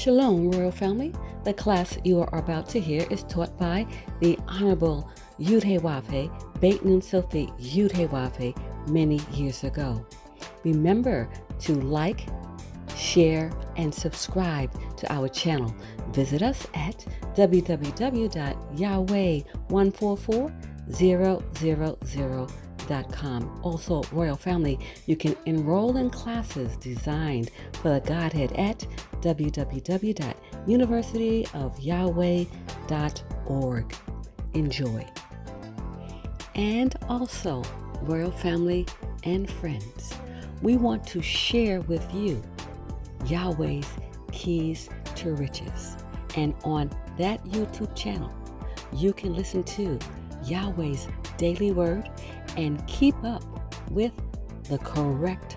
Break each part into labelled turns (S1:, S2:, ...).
S1: Shalom, Royal Family. The class you are about to hear is taught by the Honorable Yudhe Beit Nun Sophie Yudhe many years ago. Remember to like, share, and subscribe to our channel. Visit us at www.yahweh144000.com. Also, Royal Family, you can enroll in classes designed for the Godhead at www.universityofyahweh.org. Enjoy. And also, Royal Family and friends, we want to share with you Yahweh's Keys to Riches. And on that YouTube channel, you can listen to Yahweh's Daily Word and keep up with the correct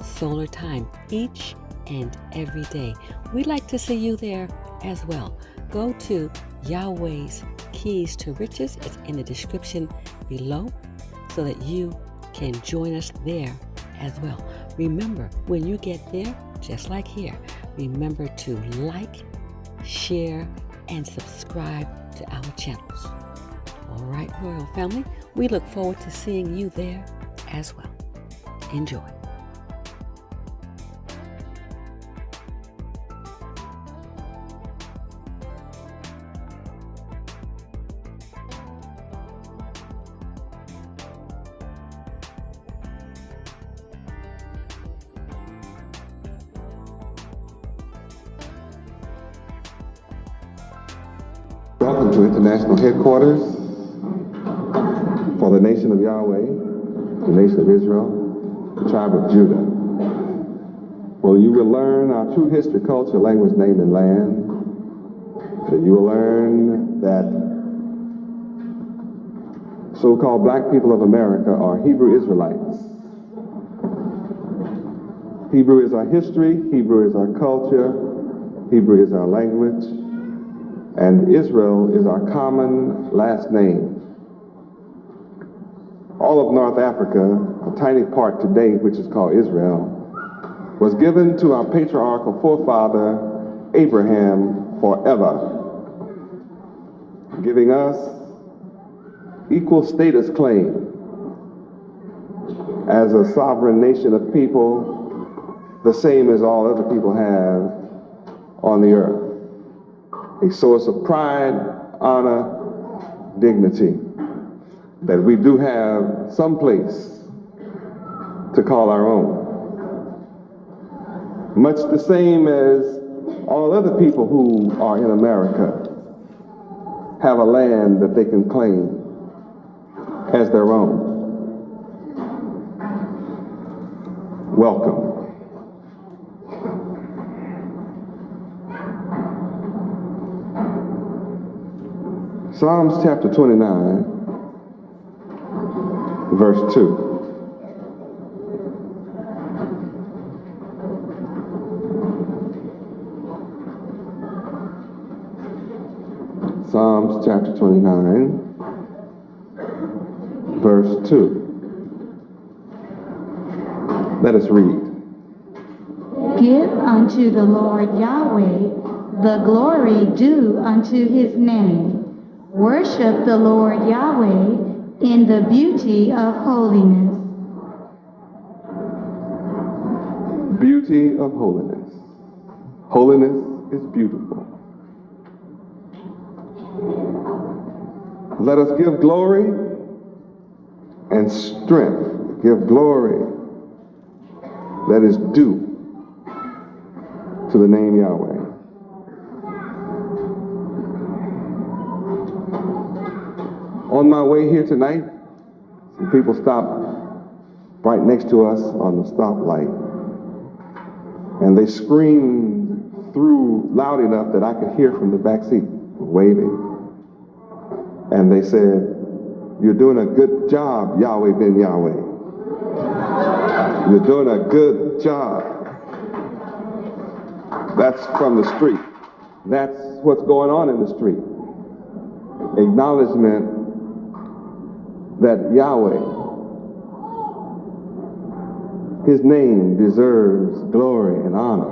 S1: solar time each and every day. We'd like to see you there as well. Go to Yahweh's Keys to Riches. It's in the description below so that you can join us there as well. Remember, when you get there, just like here, remember to like, share, and subscribe to our channels. All right, Royal Family, we look forward to seeing you there as well. Enjoy.
S2: Welcome to International Headquarters for the nation of Yahweh, the nation of Israel, the tribe of Judah. Well, you will learn our true history, culture, language, name, and land. And you will learn that so-called black people of America are Hebrew Israelites. Hebrew is our history, Hebrew is our culture, Hebrew is our language, and Israel is our common last name. All of North Africa, a tiny part today which is called Israel, was given to our patriarchal forefather Abraham forever, giving us equal status claim as a sovereign nation of people, the same as all other people have on the earth. A source of pride, honor, dignity, that we do have some place to call our own. Much the same as all other people who are in America have a land that they can claim as their own. Welcome. Psalms chapter 29, verse 2. Psalms chapter 29, verse 2. Let us read.
S3: Give unto the Lord Yahweh the glory due unto his name. Worship the Lord Yahweh in the beauty of holiness.
S2: Beauty of holiness. Holiness is beautiful. Let us give glory and strength. Give glory that is due to the name Yahweh. On my way here tonight, some people stopped right next to us on the stoplight, and they screamed through loud enough that I could hear from the back seat, waving. And they said, "You're doing a good job, Yahweh ben Yahweh. You're doing a good job." That's from the street. That's what's going on in the street. Acknowledgement that Yahweh, his name deserves glory and honor.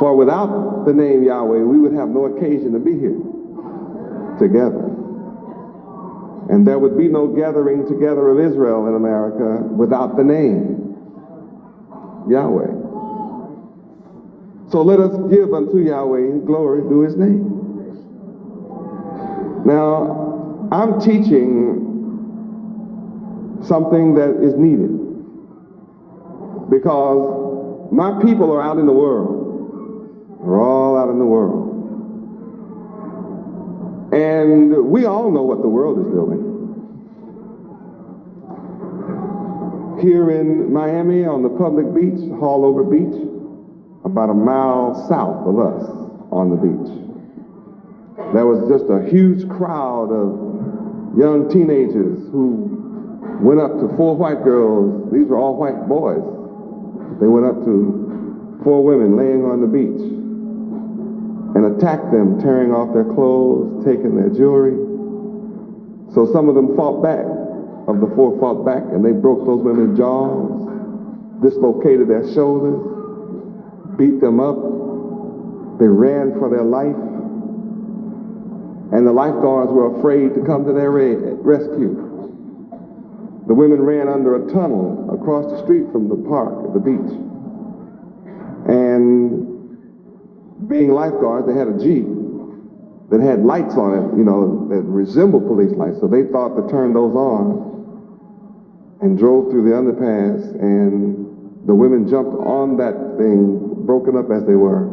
S2: For without the name Yahweh, we would have no occasion to be here together. And there would be no gathering together of Israel in America without the name Yahweh. So let us give unto Yahweh glory due his name. Now, I'm teaching something that is needed because my people are out in the world. They're all out in the world. And we all know what the world is doing. Here in Miami on the public beach, Hallover Beach, about a mile south of us on the beach, there was just a huge crowd of young teenagers who went up to 4 white girls. These were all white boys. They went up to 4 women laying on the beach and attacked them, tearing off their clothes, taking their jewelry. So some of them fought back. Of the 4 fought back, and they broke those women's jaws, dislocated their shoulders, beat them up. They ran for their life, and the lifeguards were afraid to come to their rescue. The women ran under a tunnel across the street from the park, the beach. And being lifeguards, they had a Jeep that had lights on it, you know, that resembled police lights. So they thought to turn those on and drove through the underpass, and the women jumped on that thing, broken up as they were,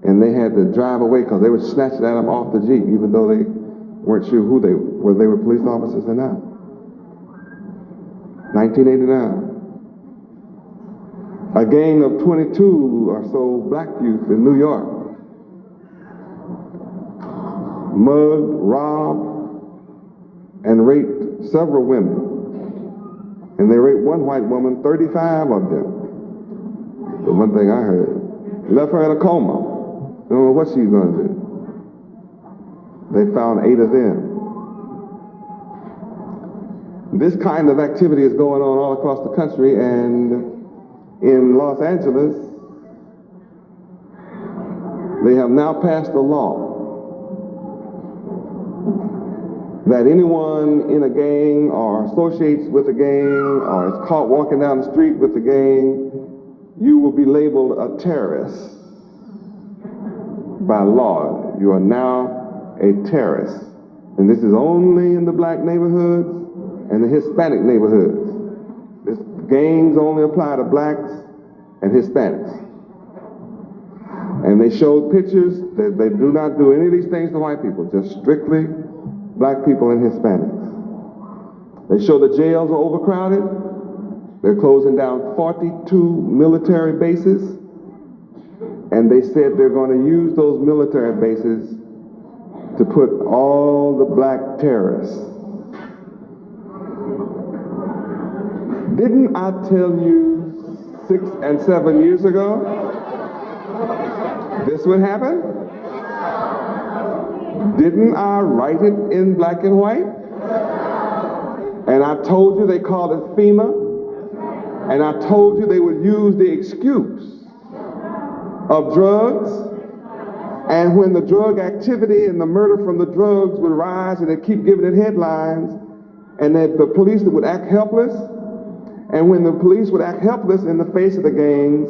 S2: and they had to drive away because they were snatching at them off the Jeep, even though they weren't sure who they were, whether they were police officers or not. 1989. A gang of 22 or so black youth in New York mugged, robbed, and raped several women. And they raped one white woman, 35 of them. The one thing I heard. Left her in a coma. They don't know what she's going to do. They found 8 of them. This kind of activity is going on all across the country, and in Los Angeles, they have now passed a law that anyone in a gang or associates with a gang or is caught walking down the street with a gang, you will be labeled a terrorist. By law, you are now a terrorist. And this is only in the black neighborhoods and the Hispanic neighborhoods. This gangs only apply to blacks and Hispanics. And they showed pictures that they do not do any of these things to white people, just strictly black people and Hispanics. They show the jails are overcrowded. They're closing down 42 military bases. And they said they're going to use those military bases to put all the black terrorists. Didn't I tell you 6 and 7 years ago this would happen? Didn't I write it in black and white? And I told you they called it FEMA. And I told you they would use the excuse of drugs. And when the drug activity and the murder from the drugs would rise and they keep giving it headlines, and that the police would act helpless. And when the police would act helpless in the face of the gangs,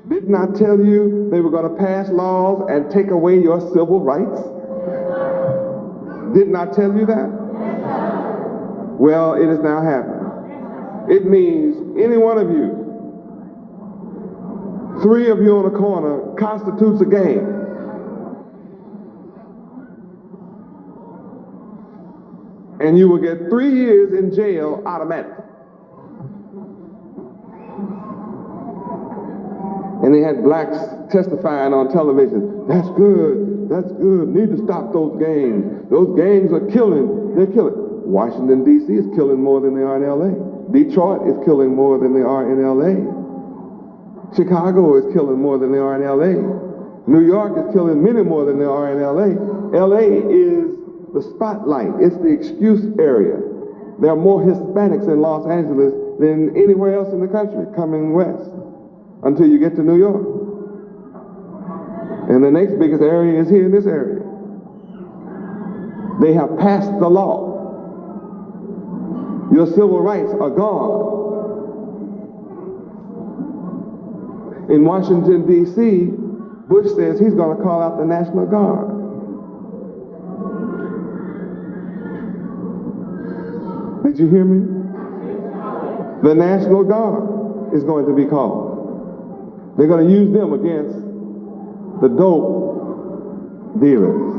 S2: didn't I tell you they were going to pass laws and take away your civil rights? Didn't I tell you that? Well, it has now happened. It means any one of you, 3 of you on a corner constitutes a gang. And you will get 3 years in jail automatically. And they had blacks testifying on television. That's good. That's good. Need to stop those gangs. Those gangs are killing. They're killing. Washington, D.C. is killing more than they are in L.A. Detroit is killing more than they are in L.A. Chicago is killing more than they are in L.A. New York is killing many more than they are in L.A. L.A. is the spotlight. It's the excuse area. There are more Hispanics in Los Angeles than anywhere else in the country coming west until you get to New York. And the next biggest area is here in this area. They have passed the law. Your civil rights are gone. In Washington, D.C., Bush says he's going to call out the National Guard. Did you hear me? The National Guard is going to be called. They're going to use them against the dope dealers.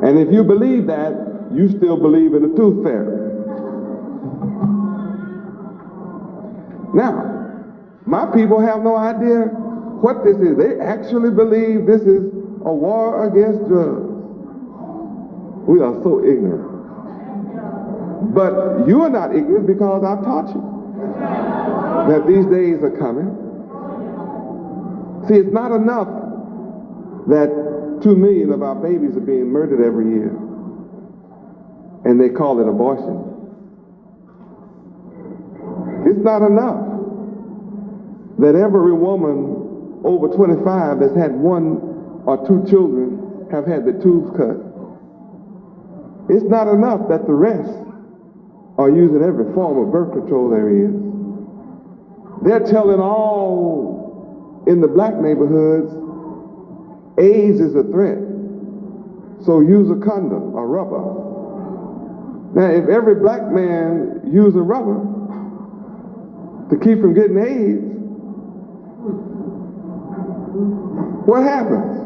S2: And if you believe that, you still believe in the tooth fairy. Now, my people have no idea what this is. They actually believe this is a war against drugs. We are so ignorant. But you are not ignorant because I've taught you that these days are coming. See, it's not enough that 2 million of our babies are being murdered every year, and they call it abortion. It's not enough that every woman over 25 that's had 1 or 2 children have had their tubes cut. It's not enough that the rest are using every form of birth control there is. They're telling all in the black neighborhoods, AIDS is a threat, so use a condom, a rubber. Now, if every black man used a rubber to keep from getting AIDS, what happens?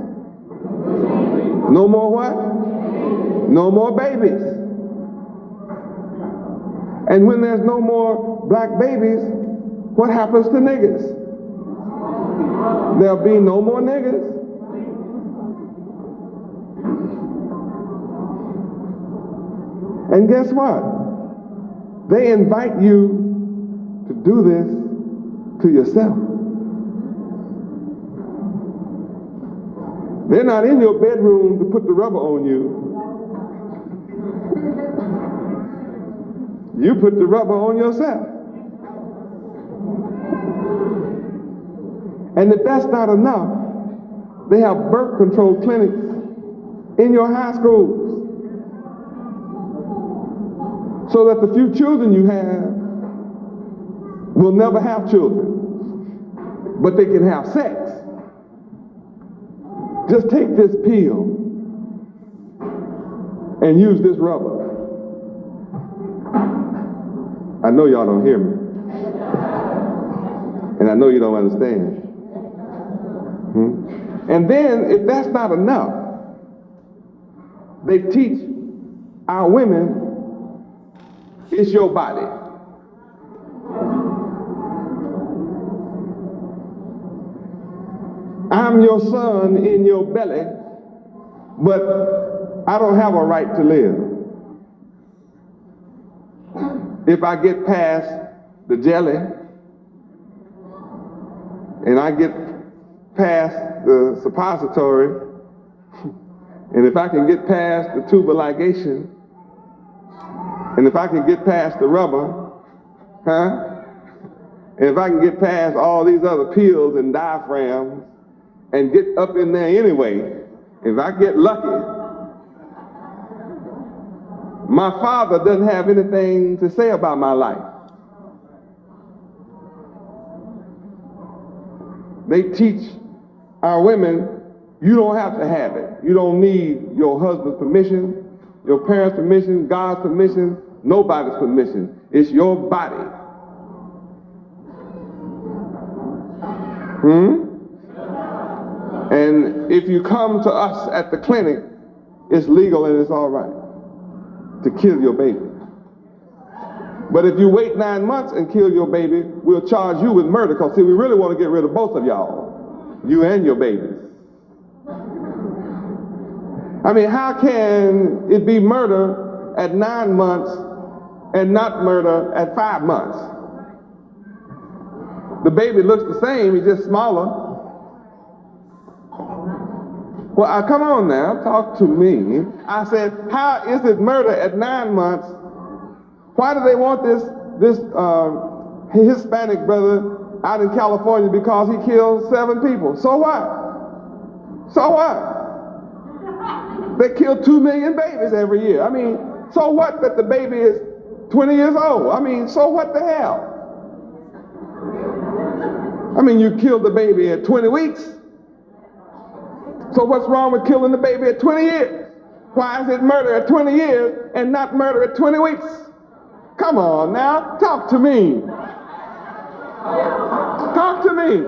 S2: No more what? No more babies. And when there's no more black babies, what happens to niggas? There'll be no more niggas. And guess what? They invite you to do this to yourself. They're not in your bedroom to put the rubber on you. You put the rubber on yourself. And if that's not enough, they have birth control clinics in your high schools, so that the few children you have will never have children, but they can have sex. Just take this pill and use this rubber. I know y'all don't hear me. And I know you don't understand. And then, if that's not enough, they teach our women, it's your body. I'm your son in your belly, but I don't have a right to live. If I get past the jelly, and I get past the suppository, and if I can get past the tubal ligation, and if I can get past the rubber, and if I can get past all these other pills and diaphragms, and get up in there anyway, if I get lucky, my father doesn't have anything to say about my life. They teach our women, you don't have to have it. You don't need your husband's permission, your parents' permission, God's permission, nobody's permission. It's your body. And if you come to us at the clinic, it's legal and it's all right to kill your baby. But if you wait 9 months and kill your baby, we'll charge you with murder, because see, we really want to get rid of both of y'all, you and your babies. I mean, how can it be murder at 9 months and not murder at 5 months? The baby looks the same, he's just smaller. Well, come on now, talk to me. I said, how is it murder at 9 months? Why do they want this Hispanic brother out in California because he killed 7 people. So what? So what? They kill 2 million babies every year. I mean, so what that the baby is 20 years old? I mean, so what the hell? I mean, you killed the baby at 20 weeks. So what's wrong with killing the baby at 20 years? Why is it murder at 20 years and not murder at 20 weeks? Come on now, talk to me. Talk to me.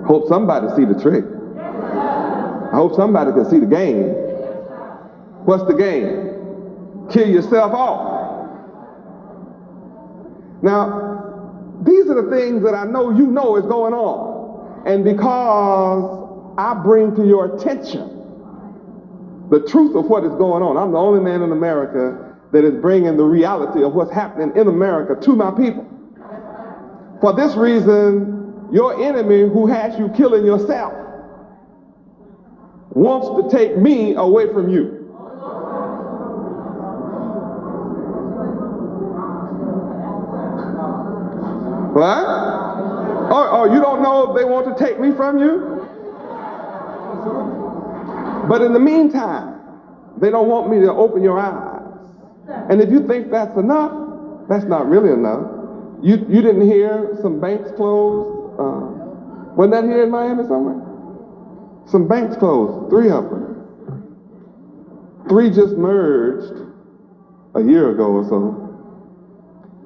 S2: Hope somebody see the trick. I hope somebody can see the game. What's the game? Kill yourself off. Now, these are the things that I know you know is going on. And because I bring to your attention the truth of what is going on, I'm the only man in America that is bringing the reality of what's happening in America to my people. For this reason, your enemy who has you killing yourself wants to take me away from you. What? Oh, you don't know if they want to take me from you? But in the meantime, they don't want me to open your eyes. And if you think that's enough, that's not really enough. You didn't hear some banks closed? Wasn't that here in Miami somewhere? Some banks closed, 3 of them. 3 just merged a year ago or so.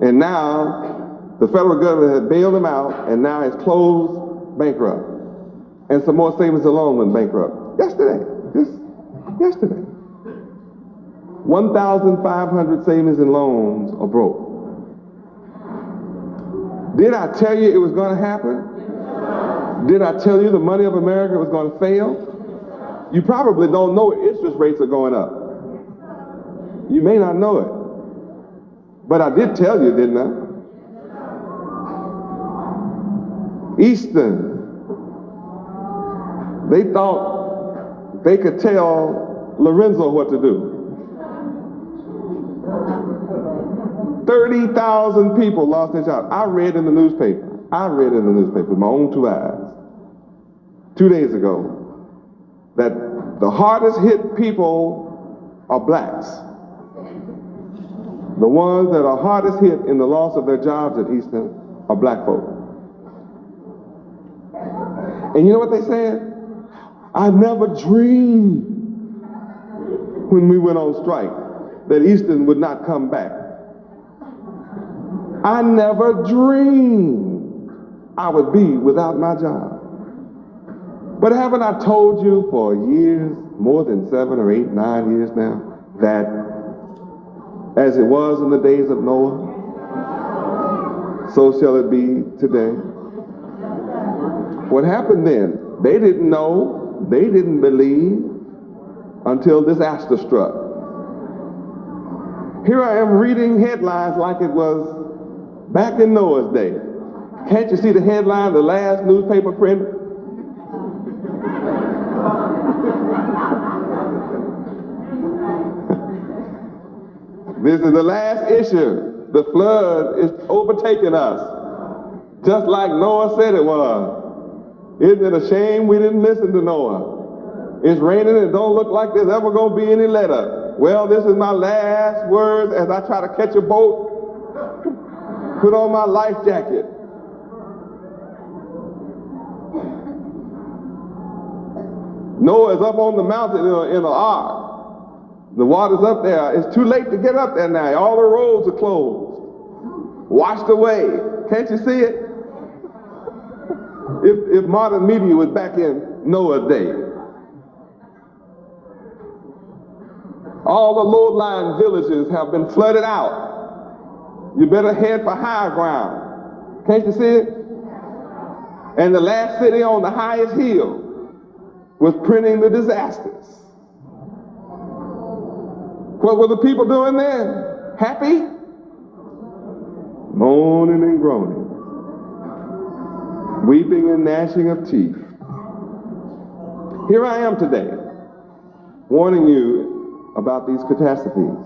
S2: And now the federal government has bailed them out, and now it's closed bankrupt. And some more savings and loan went bankrupt. Yesterday, just yesterday. 1,500 savings and loans are broke. Did I tell you it was going to happen? Did I tell you the money of America was going to fail? You probably don't know interest rates are going up. You may not know it. But I did tell you, didn't I? Easton, they thought they could tell Lorenzo what to do. 30,000 people lost their jobs. I read in the newspaper with my own 2 eyes 2 days ago that the hardest hit people are blacks. The ones that are hardest hit in the loss of their jobs at Easton are black folk. And you know what they said? I never dreamed when we went on strike that Easton would not come back. I never dreamed I would be without my job. But haven't I told you for years, more than 7 or 8, 9 years now, that as it was in the days of Noah, so shall it be today? What happened then? They didn't know, they didn't believe until disaster struck. Here I am reading headlines like it was back in Noah's day. Can't you see the headline, the last newspaper print? This is the last issue. The flood is overtaking us, just like Noah said it was. Isn't it a shame we didn't listen to Noah? It's raining and it don't look like there's ever going to be any letter. Well, this is my last words as I try to catch a boat. Put on my life jacket. Noah's up on the mountain in an ark. The water's up there. It's too late to get up there now. All the roads are closed. Washed away. Can't you see it? If modern media was back in Noah's day. All the low-lying villages have been flooded out. You better head for higher ground. Can't you see it? And the last city on the highest hill was printing the disasters. What were the people doing then? Happy? Moaning and groaning. Weeping and gnashing of teeth. Here I am today, warning you about these catastrophes.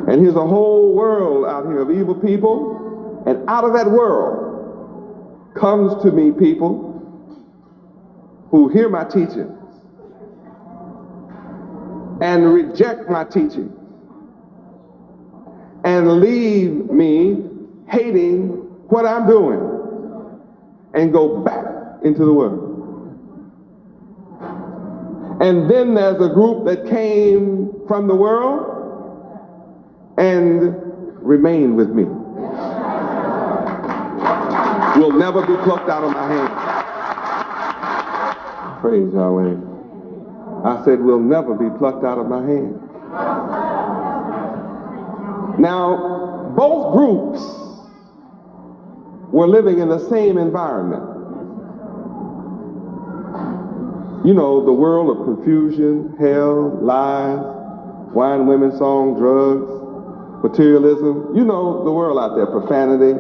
S2: And here's a whole world out here of evil people, and out of that world comes to me people who hear my teachings and reject my teaching and leave me hating what I'm doing and go back into the world. And then there's a group that came from the world and remain with me. Will never be plucked out of my hand. Praise Yahweh. I said will never be plucked out of my hand. Now, both groups were living in the same environment. You know, the world of confusion, hell, lies, wine, women, song, drugs, materialism. You know the world out there, profanity,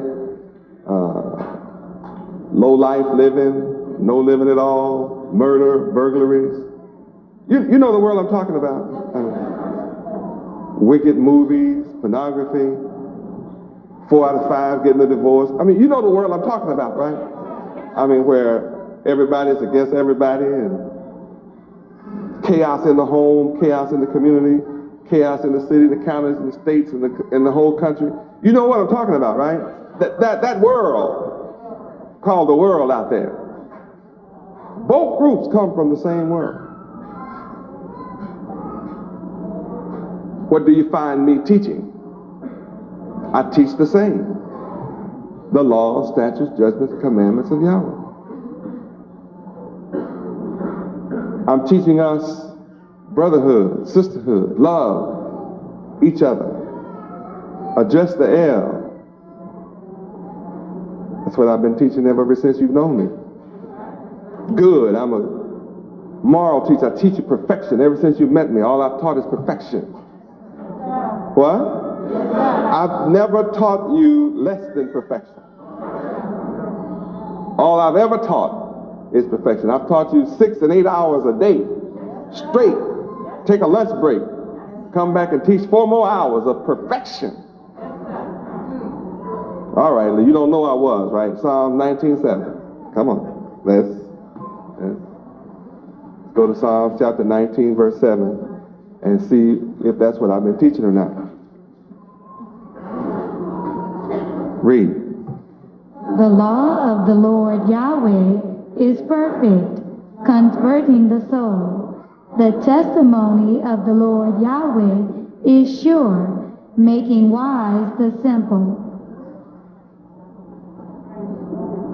S2: low life living, no living at all, murder, burglaries. You know the world I'm talking about. Wicked movies, pornography, 4 out of 5 getting a divorce. I mean, you know the world I'm talking about, right? I mean, where everybody's against everybody and chaos in the home, chaos in the community, chaos in the city, the counties, and the states, and the whole country. You know what I'm talking about, right? That world called the world out there. Both groups come from the same world. What do you find me teaching? I teach the same. The laws, statutes, judgments, commandments of Yahweh. I'm teaching us brotherhood, sisterhood, love each other, adjust the L. That's what I've been teaching ever since you've known me. Good. I'm a moral teacher. I teach you perfection. Ever since you met me, all I've taught is perfection. What? I've never taught you less than perfection. All I've ever taught is perfection. I've taught you 6 and 8 hours a day, straight. Take a lunch break. Come back and teach 4 more hours of perfection. All right, you don't know I was, right? Psalm 19:7. Come on. Let's go to Psalms chapter 19, verse 7, and see if that's what I've been teaching or not. Read.
S3: The law of the Lord Yahweh is perfect, converting the soul. The testimony of the Lord Yahweh is sure, making wise the simple.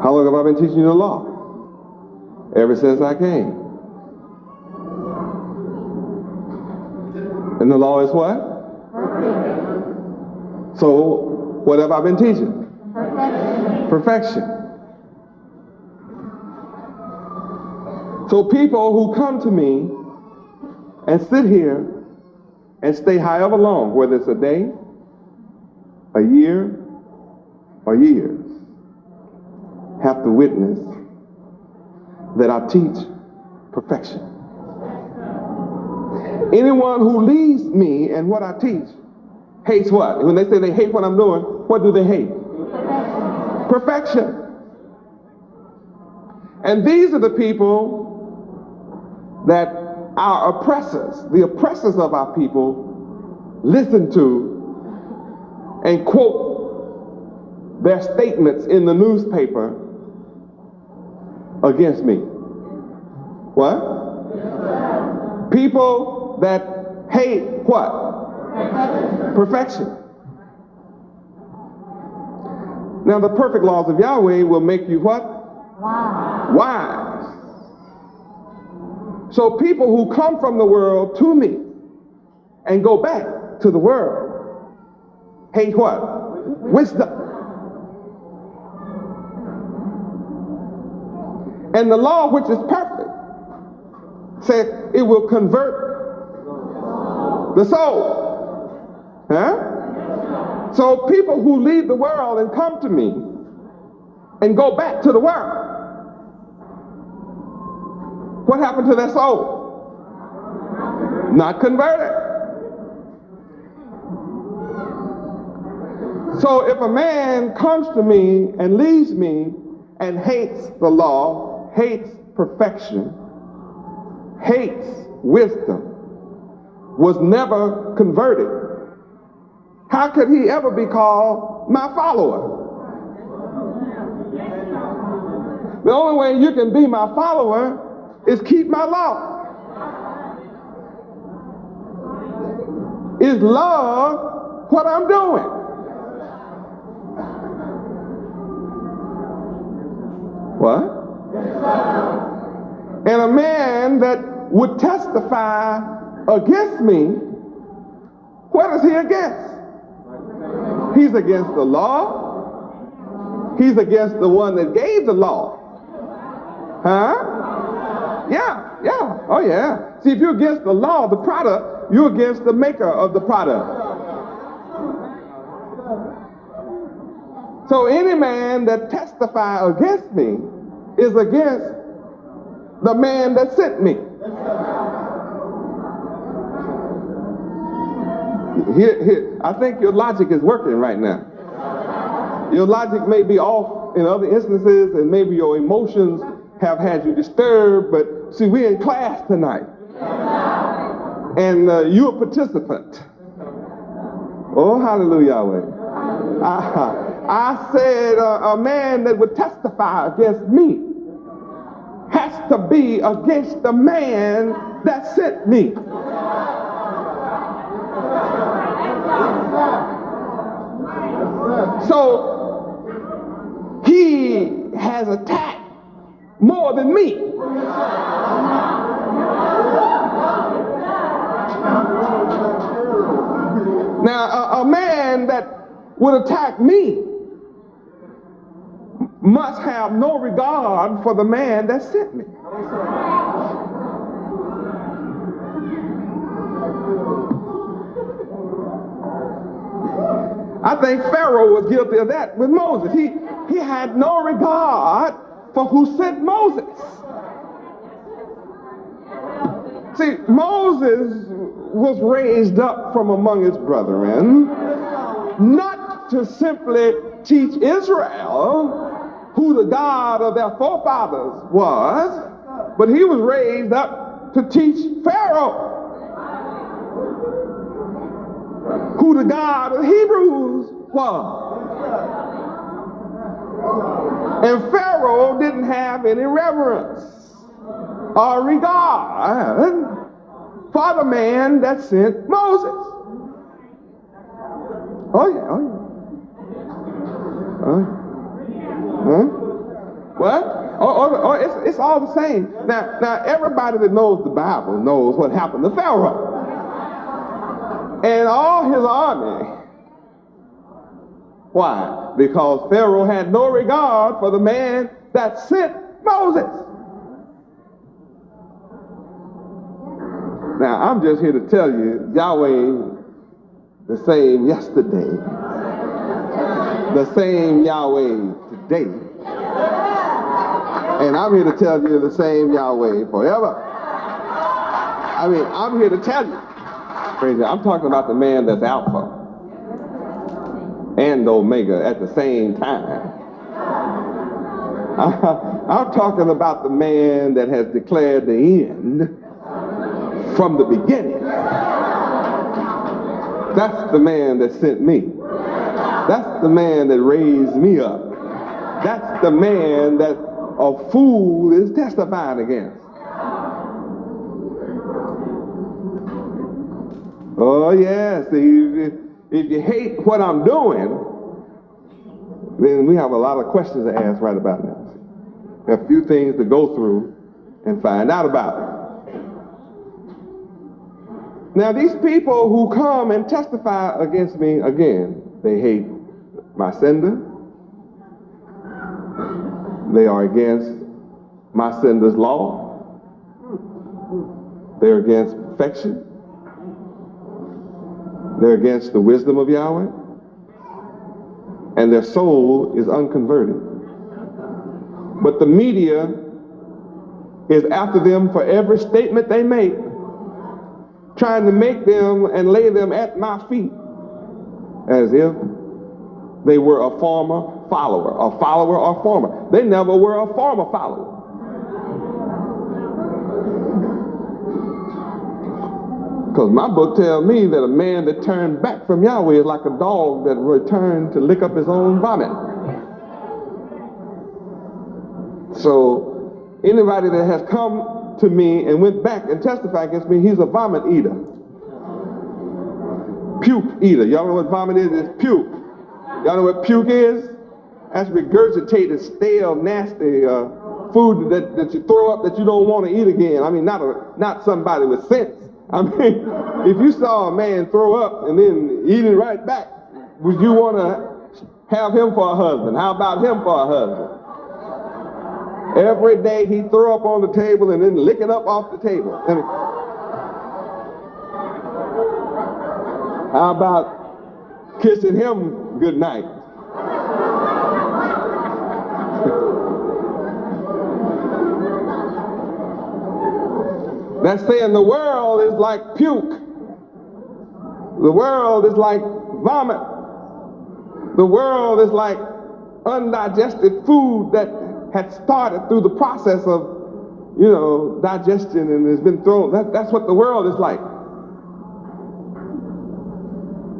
S2: How long have I been teaching you the law? Ever since I came. And the law is what? Perfect. So, what have I been teaching? Perfection. So people who come to me and sit here and stay however long, whether it's a day, a year, or years, have to witness that I teach perfection. Anyone who leaves me and what I teach hates what? When they say they hate what I'm doing, what do they hate? Perfection. And these are the people that our oppressors, the oppressors of our people, listen to and quote their statements in the newspaper against me. What? People that hate what? Perfection. Now the perfect laws of Yahweh will make you what? Wise. So people who come from the world to me and go back to the world hate what? Wisdom. And the law, which is perfect, said it will convert the soul. Huh? So people who leave the world and come to me and go back to the world, what happened to their soul? Not converted. So if a man comes to me and leaves me and hates the law, hates perfection, hates wisdom, was never converted, how could he ever be called my follower? The only way you can be my follower is keep my law. Is love what I'm doing? What? And a man that would testify against me, what is he against? He's against the law. He's against the one that gave the law. Huh? Yeah. Oh yeah. See, if you're against the law, the product, you're against the maker of the product. So any man that testify against me is against the man that sent me. Here, I think your logic is working right now. Your logic may be off in other instances, and maybe your emotions have had you disturbed, but see, we're in class tonight. And you're a participant. Oh, hallelujah, Yahweh. I said a man that would testify against me has to be against the man that sent me. So he has attacked more than me. Now, a man that would attack me must have no regard for the man that sent me. I think Pharaoh was guilty of that with Moses. He had no regard for who sent Moses. See, Moses was raised up from among his brethren, not to simply teach Israel who the God of their forefathers was, but he was raised up to teach Pharaoh who the God of the Hebrews was. And Pharaoh didn't have any reverence or regard for the man that sent Moses. Oh yeah. Huh? What? It's all the same. Now everybody that knows the Bible knows what happened to Pharaoh and all his army. Why? Because Pharaoh had no regard for the man that sent Moses. Now, I'm just here to tell you, Yahweh, the same yesterday, the same Yahweh today, and I'm here to tell you the same Yahweh forever. I mean, I'm here to tell you. Praise God. I'm talking about the man that's Alpha and Omega at the same time. I'm talking about the man that has declared the end from the beginning. That's the man that sent me. That's the man that raised me up. That's the man that a fool is testifying against. Oh yes, if you hate what I'm doing, then we have a lot of questions to ask right about now. A few things to go through and find out about. Now these people who come and testify against me, again, they hate my sender. They are against my sender's law. They're against perfection. They're against the wisdom of Yahweh. And their soul is unconverted. But the media is after them for every statement they make trying to make them and lay them at my feet as if they were a former follower, or former. They never were a former follower. Because my book tells me that a man that turned back from Yahweh is like a dog that returned to lick up his own vomit. So anybody that has come to me and went back and testified against me, he's a vomit eater. Puke eater. Y'all know what vomit is? It's puke. Y'all know what puke is? That's regurgitated, stale, nasty food that you throw up that you don't want to eat again. I mean, not somebody with sense. I mean, if you saw a man throw up and then eat it right back, would you want to have him for a husband? How about him for a husband? Every day he throw up on the table and then lick it up off the table. I mean, how about kissing him good night? That's saying the world is like puke. The world is like vomit. The world is like undigested food that had started through the process of, digestion and has been thrown. That's what the world is like.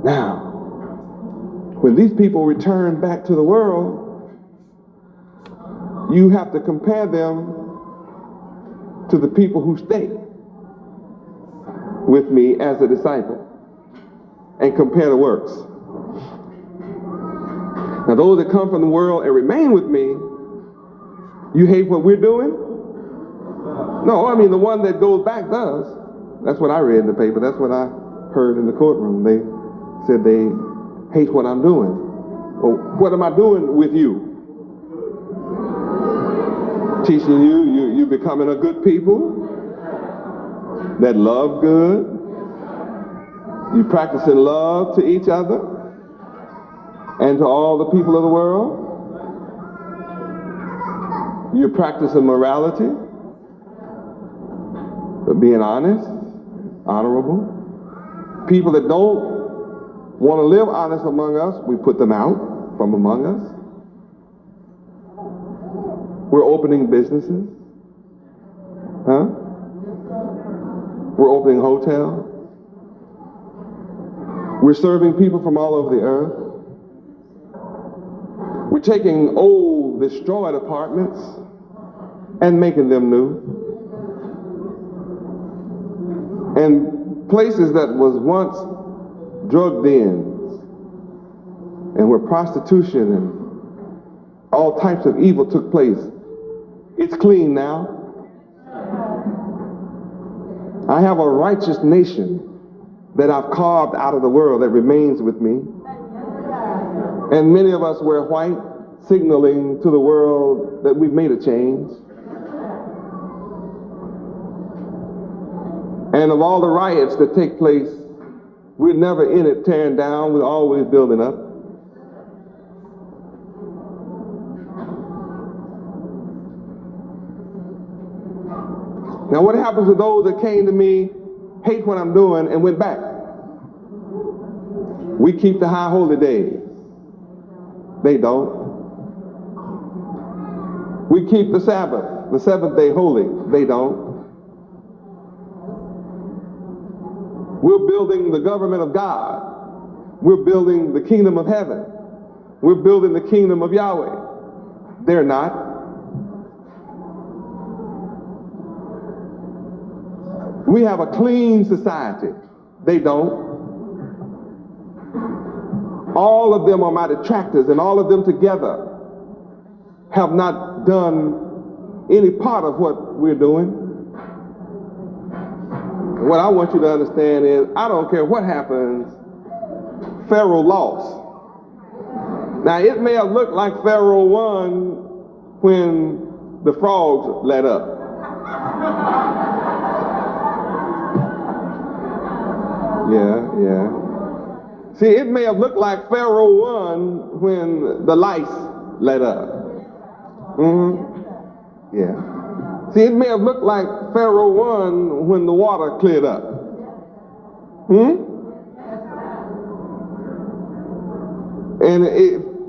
S2: Now, when these people return back to the world, you have to compare them to the people who stay with me as a disciple and compare the works. Now, those that come from the world and remain with me, you hate what we're doing? No, I mean the one that goes back does. That's what I read in the paper. That's what I heard in the courtroom. They said they hate what I'm doing. Well, what am I doing with you? Teaching you becoming a good people that love good. You practicing love to each other and to all the people of the world. You're practicing morality, but being honest, honorable. People that don't want to live honest among us, we put them out from among us. We're opening businesses. We're opening hotels. We're serving people from all over the earth. We're taking old, destroyed apartments and making them new. And places that was once drug dens and where prostitution and all types of evil took place, it's clean now. I have a righteous nation that I've carved out of the world that remains with me. And many of us wear white, signaling to the world that we've made a change. And of all the riots that take place, we're never in it tearing down, we're always building up. Now what happens to those that came to me, hate what I'm doing, and went back? We keep the high holy days. They don't. We keep the Sabbath, the seventh day holy. They don't. We're building the government of God. We're building the kingdom of heaven. We're building the kingdom of Yahweh. They're not. We have a clean society. They don't. All of them are my detractors, and all of them together have not done any part of what we're doing. What I want you to understand is, I don't care what happens, Pharaoh lost. Now, it may have looked like Pharaoh won when the frogs let up. Yeah. See, it may have looked like Pharaoh won when the lice let up. Yeah. See, it may have looked like Pharaoh won when the water cleared up. And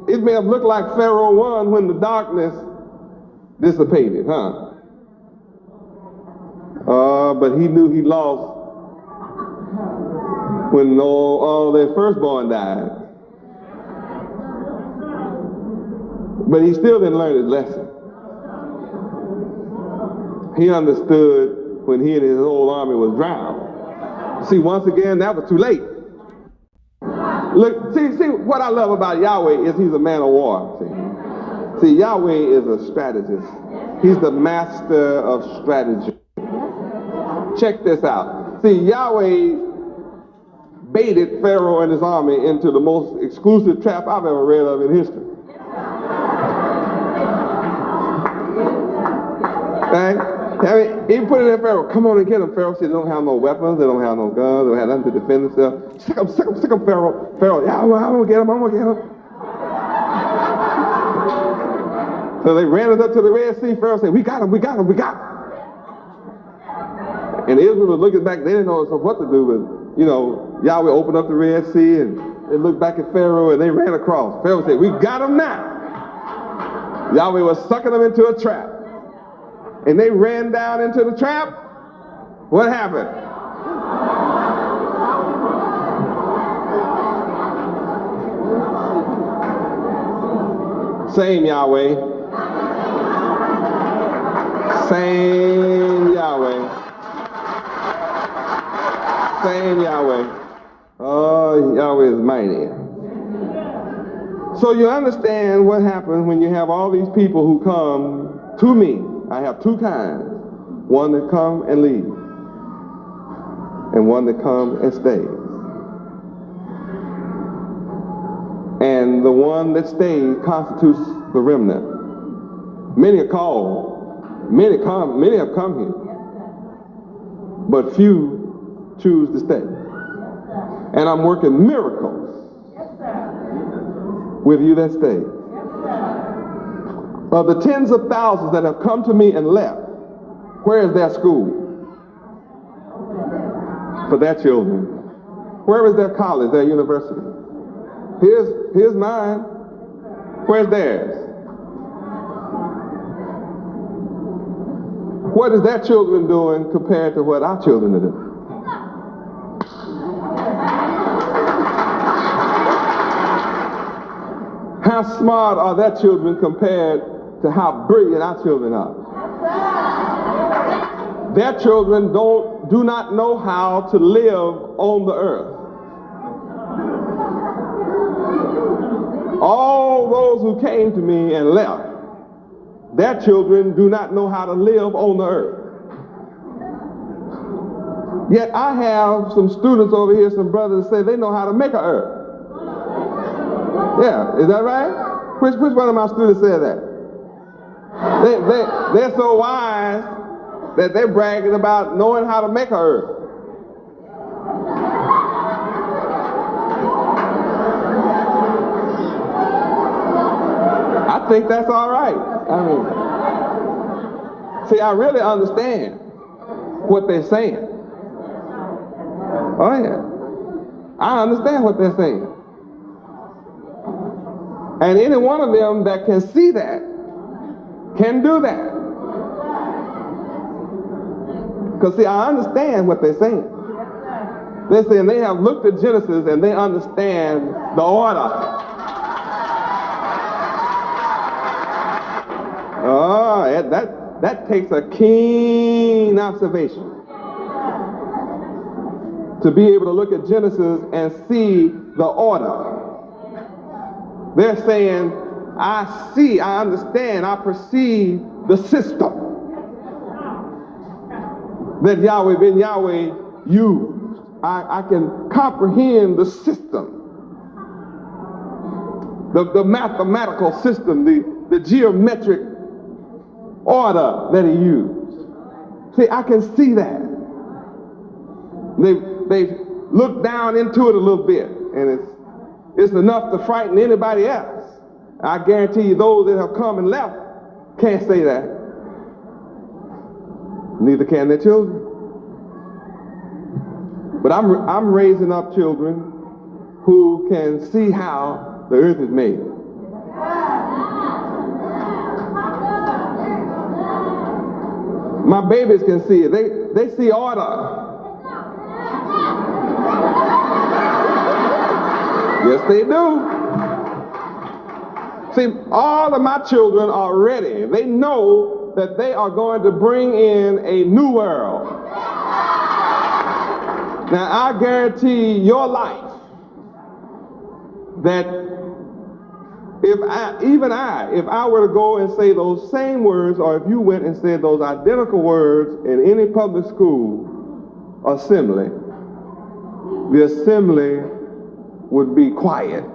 S2: it may have looked like Pharaoh won when the darkness dissipated, huh? But he knew he lost when all their firstborn died. But he still didn't learn his lesson. He understood when he and his whole army was drowned. See, once again, that was too late. Look, see what I love about Yahweh is he's a man of war. See, Yahweh is a strategist. He's the master of strategy. Check this out. See, Yahweh baited Pharaoh and his army into the most exclusive trap I've ever read of in history. Right? I mean, he put it in Pharaoh. Come on and get him. Pharaoh said they don't have no weapons, they don't have no guns, they don't have nothing to defend themselves. Sick him, Pharaoh. Pharaoh, yeah, I'm gonna get him. So they ran it up to the Red Sea. Pharaoh said, we got him. And Israel was looking back, they didn't know what to do, but Yahweh opened up the Red Sea and they looked back at Pharaoh and they ran across. Pharaoh said, we got him now. Yahweh was sucking them into a trap. And they ran down into the trap. What happened? Same Yahweh. Same Yahweh. Same Yahweh. Oh, Yahweh is mighty. So you understand what happens when you have all these people who come to me. I have two kinds. One that come and leave. And one that come and stays. And the one that stays constitutes the remnant. Many are called. Many have come here. But few choose to stay. And I'm working miracles with you that stay. Of the tens of thousands that have come to me and left, where is their school? For their children. Where is their college, their university? Here's mine. Where's theirs? What is their children doing compared to what our children are doing? How smart are their children compared to how brilliant our children are? Their children do not know how to live on the earth. All those who came to me and left, their children do not know how to live on the earth. Yet I have some students over here, some brothers that say they know how to make an earth. Yeah, is that right? Which one of my students said that? They're so wise that they're bragging about knowing how to make an earth. I think that's all right. See, I really understand what they're saying. Oh yeah, I understand what they're saying. And any one of them that can see that can do that. Because see, I understand what they're saying. They're saying they have looked at Genesis and they understand the order. Oh, that takes a keen observation to be able to look at Genesis and see the order. They're saying, I see, I understand, I perceive the system that Yahweh ben Yahweh used. I can comprehend the system, the mathematical system, the geometric order that he used. See, I can see that. They look down into it a little bit, and it's enough to frighten anybody else. I guarantee you those that have come and left can't say that. Neither can their children. But I'm raising up children who can see how the earth is made. My babies can see it. They see order. Yes, they do. See, all of my children are ready. They know that they are going to bring in a new world. Now, I guarantee your life that if I were to go and say those same words, or if you went and said those identical words in any public school assembly, the assembly would be quiet.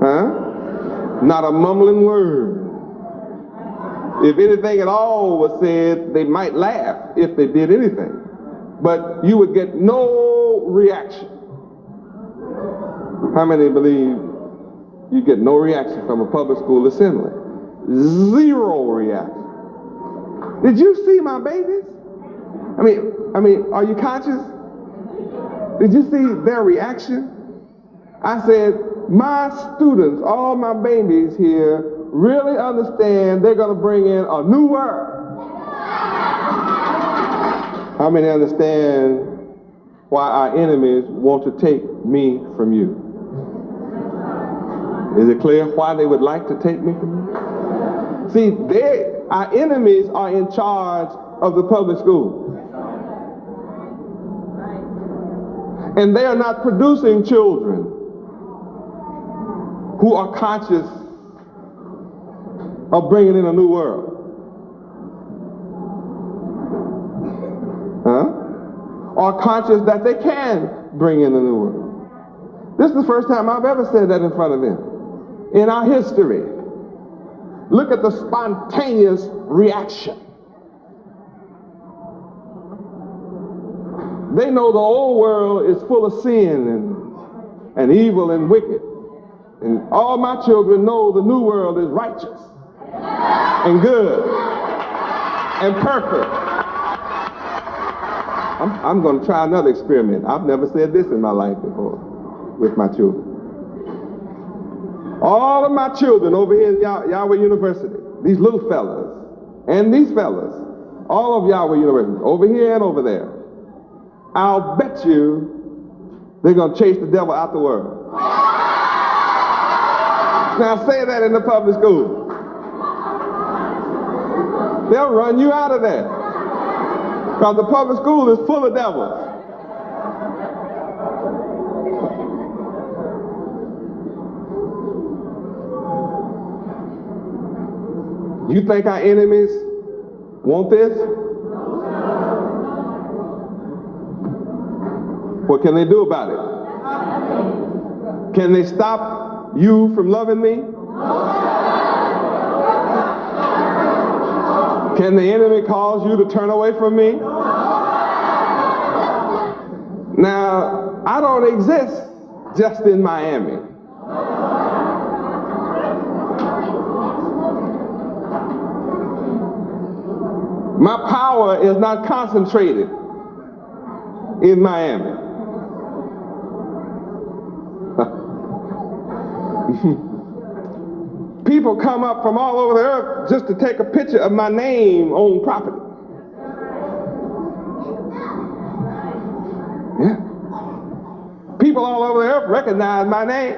S2: Huh? Not a mumbling word. If anything at all was said, they might laugh if they did anything. But you would get no reaction. How many believe you get no reaction from a public school assembly? Zero reaction. Did you see my babies? I mean, are you conscious? Did you see their reaction? I said, my students, all my babies here, really understand they're going to bring in a new world. How many understand why our enemies want to take me from you? Is it clear why they would like to take me from you? See, our enemies are in charge of the public school. And they are not producing children who are conscious of bringing in a new world. Are conscious that they can bring in a new world. This is the first time I've ever said that in front of them. In our history, look at the spontaneous reaction. They know the old world is full of sin and evil and wicked. And all my children know the new world is righteous and good and perfect. I'm going to try another experiment. I've never said this in my life before with my children. All of my children over here at Yahweh University, these little fellas and these fellas, all of Yahweh University, over here and over there, I'll bet you they're going to chase the devil out the world. Now say that in the public school. They'll run you out of there. Because the public school is full of devils. You think our enemies want this? What can they do about it? Can they stop you from loving me? Can the enemy cause you to turn away from me? Now, I don't exist just in Miami. My power is not concentrated in Miami. People come up from all over the earth just to take a picture of my name on property. Yeah. People all over the earth recognize my name.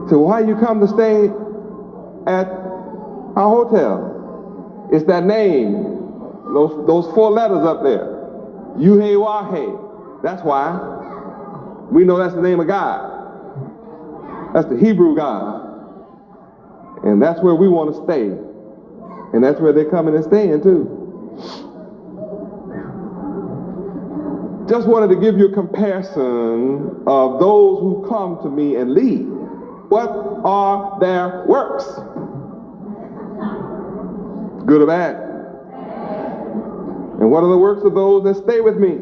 S2: So why you come to stay at our hotel? It's that name, those 4 letters up there. Yahweh. That's why. We know that's the name of God. That's the Hebrew God. And that's where we want to stay. And that's where they're coming and staying too. Just wanted to give you a comparison of those who come to me and leave. What are their works? Good or bad? And what are the works of those that stay with me?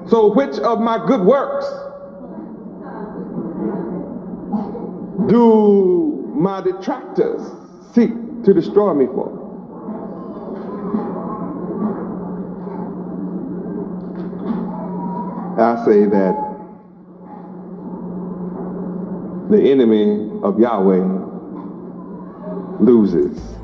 S2: So which of my good works do my detractors seek to destroy me for? I say that the enemy of Yahweh loses.